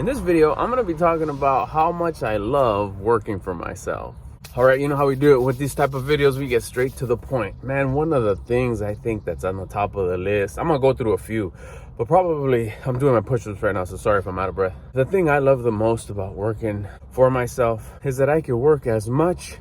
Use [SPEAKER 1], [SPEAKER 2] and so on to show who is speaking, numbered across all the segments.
[SPEAKER 1] In this video, I'm going to be talking about how much I love working for myself. All right, you know how we do it with these type of videos, we get straight to the point. Man, one of the things I think that's on the top of the list, I'm going to go through a few, but probably I'm doing my push-ups right now, so sorry if I'm out of breath. The thing I love the most about working for myself is that I can work as much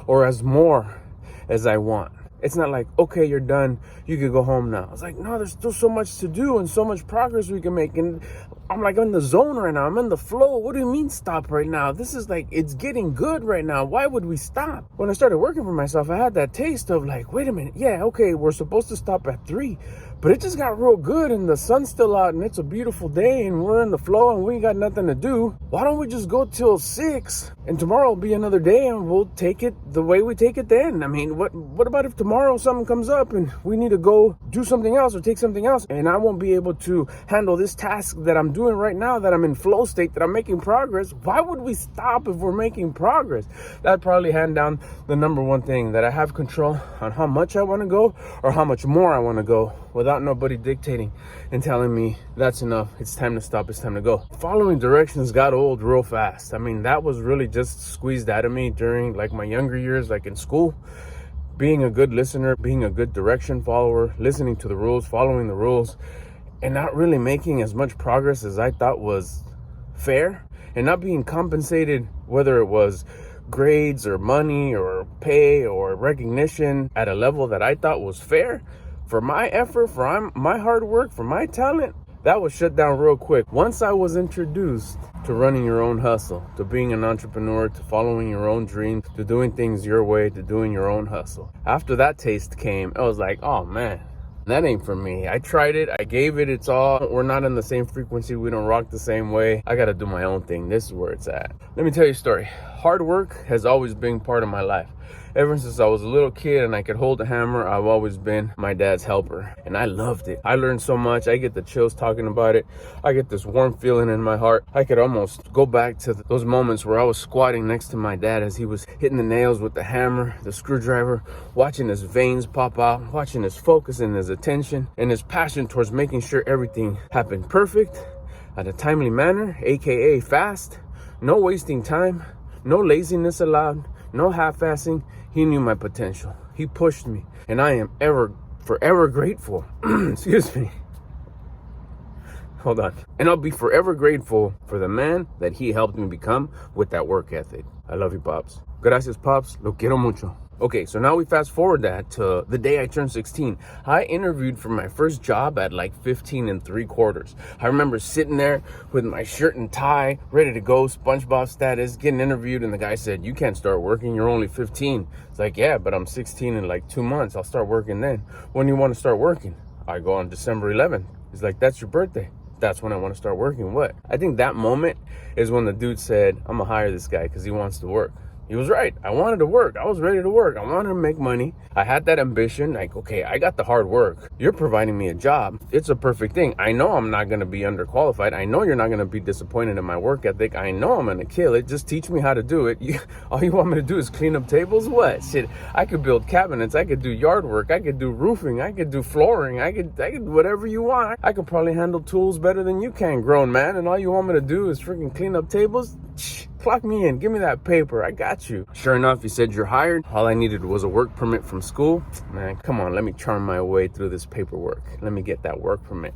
[SPEAKER 1] or as more as I want. It's not like, okay, you're done, you can go home now. It's like, no, there's still so much to do and so much progress we can make. And I'm like in the zone right now. I'm in the flow. What do you mean stop right now? This is like, it's getting good right now. Why would we stop? When I started working for myself, I had that taste of like, wait a minute. Yeah, okay, we're supposed to stop at 3, but it just got real good and the sun's still out and it's a beautiful day and we're in the flow and we ain't got nothing to do. Why don't we just go till 6 and tomorrow will be another day and we'll take it the way we take it then? I mean, what about if tomorrow something comes up and we need to go do something else or take something else and I won't be able to handle this task that I'm doing right now, that I'm in flow state, that I'm making progress? Why would we stop if we're making progress? That'd probably hand down the number one thing, that I have control on how much I want to go or how much more I want to go without nobody dictating and telling me that's enough, it's time to stop, it's time to go. Following directions got old real fast. I mean, that was really just squeezed out of me during like my younger years, like in school. Being a good listener, being a good direction follower, listening to the rules, following the rules, and not really making as much progress as I thought was fair, and not being compensated, whether it was grades or money or pay or recognition, at a level that I thought was fair for my effort, for my hard work, for my talent. That was shut down real quick. Once I was introduced to running your own hustle, to being an entrepreneur, to following your own dreams, to doing things your way, to doing your own hustle. After that taste came, I was like, oh man, that ain't for me. I tried it, I gave it its all. We're not in the same frequency, we don't rock the same way. I gotta do my own thing. This is where it's at. Let me tell you a story. Hard work has always been part of my life. Ever since I was a little kid and I could hold a hammer, I've always been my dad's helper. And I loved it. I learned so much. I get the chills talking about it. I get this warm feeling in my heart. I could almost go back to those moments where I was squatting next to my dad as he was hitting the nails with the hammer, the screwdriver, watching his veins pop out, watching his focus and his attention and his passion towards making sure everything happened perfect, at a timely manner, aka fast, no wasting time, no laziness allowed, no half-assing. He knew my potential. He pushed me, and I am forever grateful. Excuse me. Hold on. And I'll be forever grateful for the man that he helped me become with that work ethic. I love you, Pops. Gracias, Pops. Lo quiero mucho. Okay, so now we fast forward that to the day I turned 16. I interviewed for my first job at like 15 3/4. I remember sitting there with my shirt and tie, ready to go, SpongeBob status, getting interviewed, and the guy said, you can't start working, you're only 15. It's like, yeah, but I'm 16 in like 2 months. I'll start working then. When do you want to start working? I go on December 11th. He's like, that's your birthday. That's when I want to start working. What? I think that moment is when the dude said, I'm gonna hire this guy because he wants to work. He was right. I wanted to work. I was ready to work. I wanted to make money. I had that ambition. Like, okay, I got the hard work. You're providing me a job. It's a perfect thing. I know I'm not going to be underqualified. I know you're not going to be disappointed in my work ethic. I know I'm going to kill it. Just teach me how to do it. All you want me to do is clean up tables? What? Shit, I could build cabinets. I could do yard work. I could do roofing. I could do flooring. I could whatever you want. I could probably handle tools better than you can, grown man. And all you want me to do is freaking clean up tables? Clock me in. Give me that paper. I got you. Sure enough, he said, you're hired. All I needed was a work permit from school. Man, come on. Let me charm my way through this paperwork. Let me get that work permit.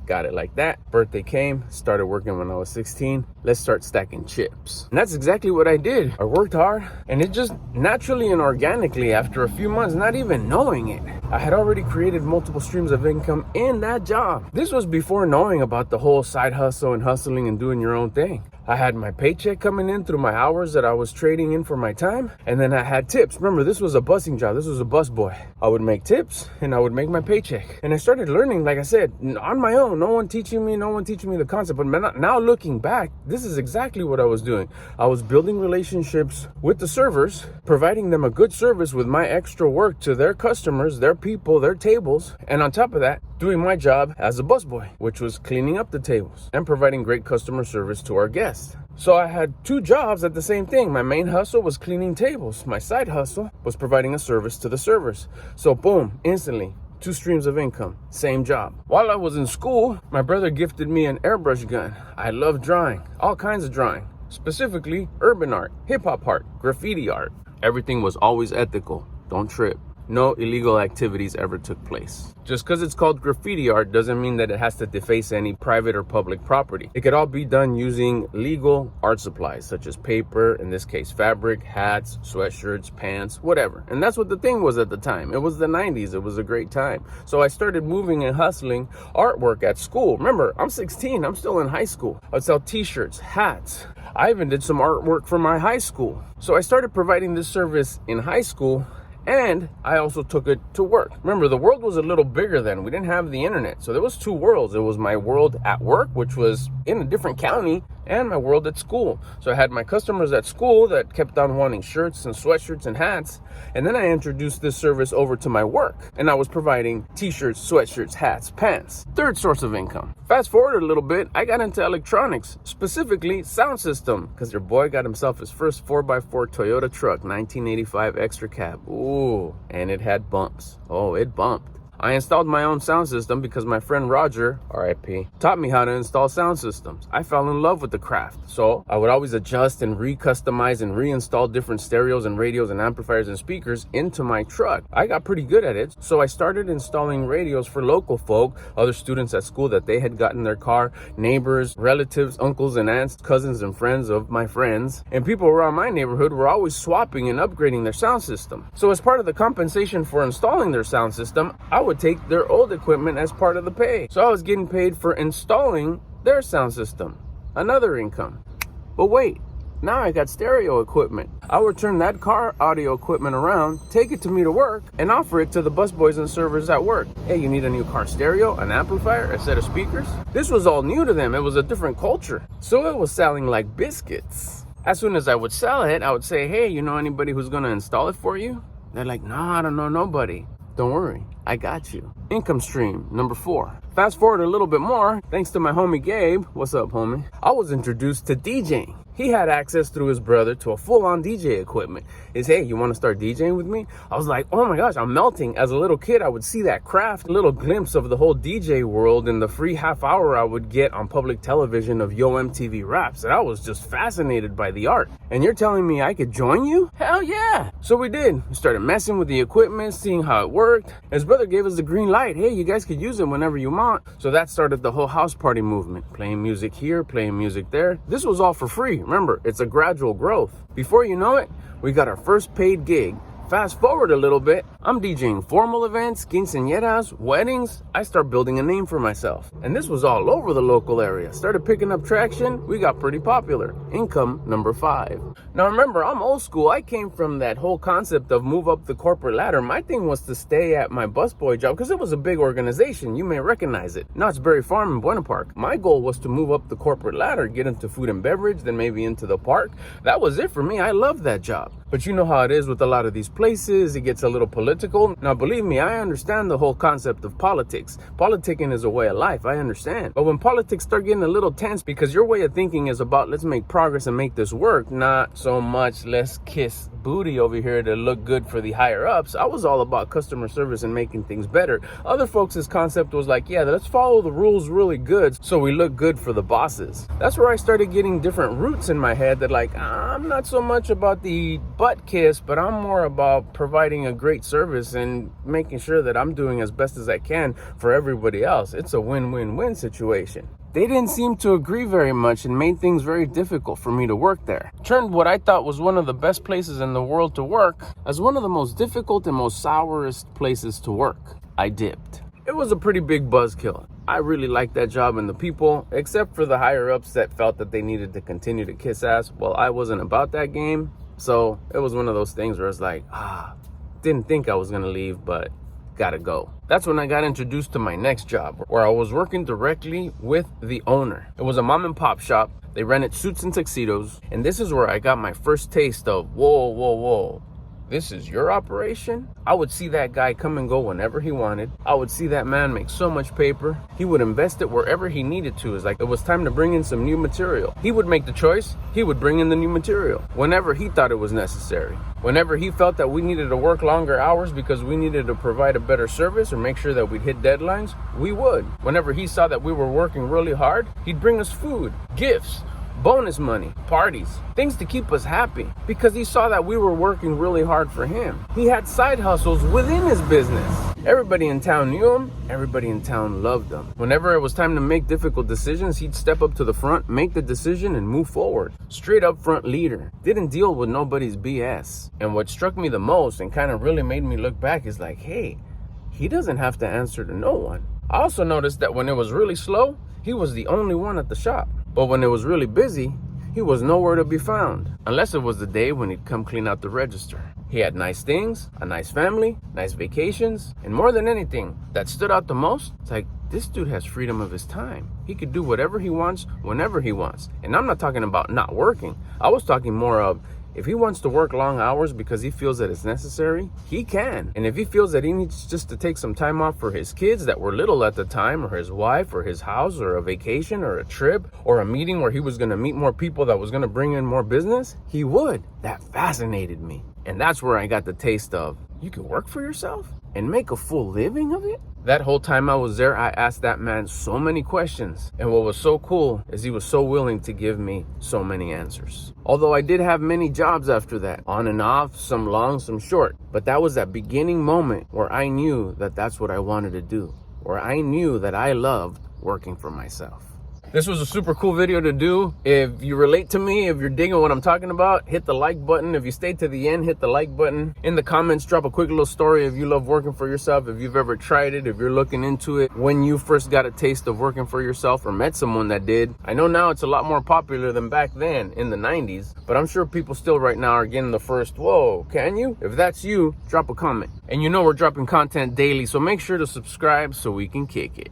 [SPEAKER 1] Got it like that. Birthday came, started working when I was 16. Let's start stacking chips. And that's exactly what I did. I worked hard, and it just naturally and organically, after a few months, not even knowing it, I had already created multiple streams of income in that job. This was before knowing about the whole side hustle and hustling and doing your own thing. I had my paycheck coming in through my hours that I was trading in for my time. And then I had tips. Remember, this was a busing job. This was a bus boy. I would make tips and I would make my paycheck. And I started learning, like I said, on my own. No one teaching me the concept. But now looking back, this is exactly what I was doing. I was building relationships with the servers, providing them a good service with my extra work to their customers, their people, their tables. And on top of that, doing my job as a busboy, which was cleaning up the tables and providing great customer service to our guests. So I had 2 jobs at the same thing. My main hustle was cleaning tables. My side hustle was providing a service to the servers. So boom, instantly, 2 streams of income, same job. While I was in school, my brother gifted me an airbrush gun. I love drawing, all kinds of drawing, specifically urban art, hip hop art, graffiti art. Everything was always ethical, don't trip. No illegal activities ever took place. Just because it's called graffiti art doesn't mean that it has to deface any private or public property. It could all be done using legal art supplies, such as paper, in this case fabric, hats, sweatshirts, pants, whatever. And that's what the thing was at the time. It was the 90s. It was a great time. So I started moving and hustling artwork at school. Remember, I'm 16. I'm still in high school. I'd sell t-shirts, hats. I even did some artwork for my high school. So I started providing this service in high school, and I also took it to work. Remember, the world was a little bigger then. We didn't have the internet. So there was 2 worlds. It was my world at work, which was in a different county, and my world at school. So I had my customers at school that kept on wanting shirts and sweatshirts and hats. And then I introduced this service over to my work, and I was providing t-shirts, sweatshirts, hats, pants. 3rd source of income. Fast forward a little bit, I got into electronics, specifically sound system, because your boy got himself his first 4x4 Toyota truck, 1985 extra cab. Ooh, and it had bumps. Oh, it bumped. I installed my own sound system because my friend Roger, RIP, taught me how to install sound systems. I fell in love with the craft. So I would always adjust and re-customize and reinstall different stereos and radios and amplifiers and speakers into my truck. I got pretty good at it. So I started installing radios for local folk, other students at school that they had gotten their car, neighbors, relatives, uncles and aunts, cousins and friends of my friends. And people around my neighborhood were always swapping and upgrading their sound system. So as part of the compensation for installing their sound system, I would take their old equipment as part of the pay. So I was getting paid for installing their sound system. Another income. But wait, now I got stereo equipment. I would turn that car audio equipment around, take it to me to work, and offer it to the busboys and servers at work. Hey, you need a new car stereo, an amplifier, a set of speakers? This was all new to them. It was a different culture. So it was selling like biscuits. As soon as I would sell it, I would say, hey, you know anybody who's gonna install it for you? They're like, no, I don't know nobody. Don't worry, I got you. Income stream number 4. Fast forward a little bit more, thanks to my homie Gabe. What's up, homie? I was introduced to DJing. He had access through his brother to a full-on DJ equipment. He said, hey, you want to start DJing with me? I was like, oh my gosh, I'm melting. As a little kid, I would see that craft, a little glimpse of the whole DJ world in the free half hour I would get on public television of Yo MTV Raps. And I was just fascinated by the art. And you're telling me I could join you? Hell yeah. So we did. We started messing with the equipment, seeing how it worked. His brother gave us the green light. Hey, you guys could use it whenever you want. So that started the whole house party movement. Playing music here, playing music there. This was all for free. Remember, it's a gradual growth. Before you know it, we got our first paid gig. Fast forward a little bit, I'm DJing formal events, quinceañeras, weddings. I start building a name for myself. And this was all over the local area. Started picking up traction. We got pretty popular. Income number 5. Now remember, I'm old school. I came from that whole concept of move up the corporate ladder. My thing was to stay at my busboy job because it was a big organization. You may recognize it. Knott's Berry Farm in Buena Park. My goal was to move up the corporate ladder, get into food and beverage, then maybe into the park. That was it for me. I loved that job. But you know how it is with a lot of these places. It gets a little political. Now, believe me, I understand the whole concept of politics. Politicking is a way of life. I understand. But when politics start getting a little tense because your way of thinking is about let's make progress and make this work, not so much let's kiss booty over here to look good for the higher ups. I was all about customer service and making things better. Other folks' concept was like, yeah, let's follow the rules really good so we look good for the bosses. That's where I started getting different roots in my head that like, I'm not so much about the butt kiss, but I'm more about providing a great service and making sure that I'm doing as best as I can for everybody else. It's a win-win-win situation. They didn't seem to agree very much and made things very difficult for me to work there. Turned what I thought was one of the best places in the world to work as one of the most difficult and most sourest places to work. I dipped. It was a pretty big buzzkill. I really liked that job and the people, except for the higher ups that felt that they needed to continue to kiss ass. Well, I wasn't about that game. So it was one of those things where it's like, didn't think I was gonna leave, but gotta go. That's when I got introduced to my next job, where I was working directly with the owner. It was a mom and pop shop. They rented suits and tuxedos. And this is where I got my first taste of, whoa, this is your operation, I would see that guy come and go whenever he wanted. I would see that man make so much paper. He would invest it wherever he needed to. It's like it was time to bring in some new material. He would make the choice. He would bring in the new material whenever he thought it was necessary. Whenever he felt that we needed to work longer hours because we needed to provide a better service or make sure that we'd hit deadlines, we would. Whenever he saw that we were working really hard, he'd bring us food, gifts, bonus money, parties, things to keep us happy because he saw that we were working really hard for him. He had side hustles within his business. Everybody in town knew him. Everybody in town loved him. Whenever it was time to make difficult decisions, he'd step up to the front, make the decision, and move forward. Straight up front leader. Didn't deal with nobody's BS. And what struck me the most and kind of really made me look back is like, hey, he doesn't have to answer to no one. I also noticed that when it was really slow, he was the only one at the shop. But when it was really busy, he was nowhere to be found, unless it was the day when he'd come clean out the register. He had nice things, a nice family, nice vacations, and more than anything, that stood out the most, it's like, this dude has freedom of his time. He could do whatever he wants, whenever he wants. And I'm not talking about not working. I was talking more of, if he wants to work long hours because he feels that it's necessary, he can. And if he feels that he needs just to take some time off for his kids that were little at the time, or his wife, or his house, or a vacation, or a trip, or a meeting where he was going to meet more people that was going to bring in more business, he would. That fascinated me. And that's where I got the taste of, you can work for yourself and make a full living of it? That whole time I was there, I asked that man so many questions. And what was so cool is he was so willing to give me so many answers. Although I did have many jobs after that, on and off, some long, some short. But that was that beginning moment where I knew that that's what I wanted to do. Where I knew that I loved working for myself. This was a super cool video to do. If you relate to me, if you're digging what I'm talking about, hit the like button. If you stayed to the end, hit the like button. In the comments, drop a quick little story if you love working for yourself, if you've ever tried it, if you're looking into it, when you first got a taste of working for yourself or met someone that did. I know now it's a lot more popular than back then in the 90s, but I'm sure people still right now are getting the first, whoa, can you? If that's you, drop a comment. And you know we're dropping content daily, so make sure to subscribe so we can kick it.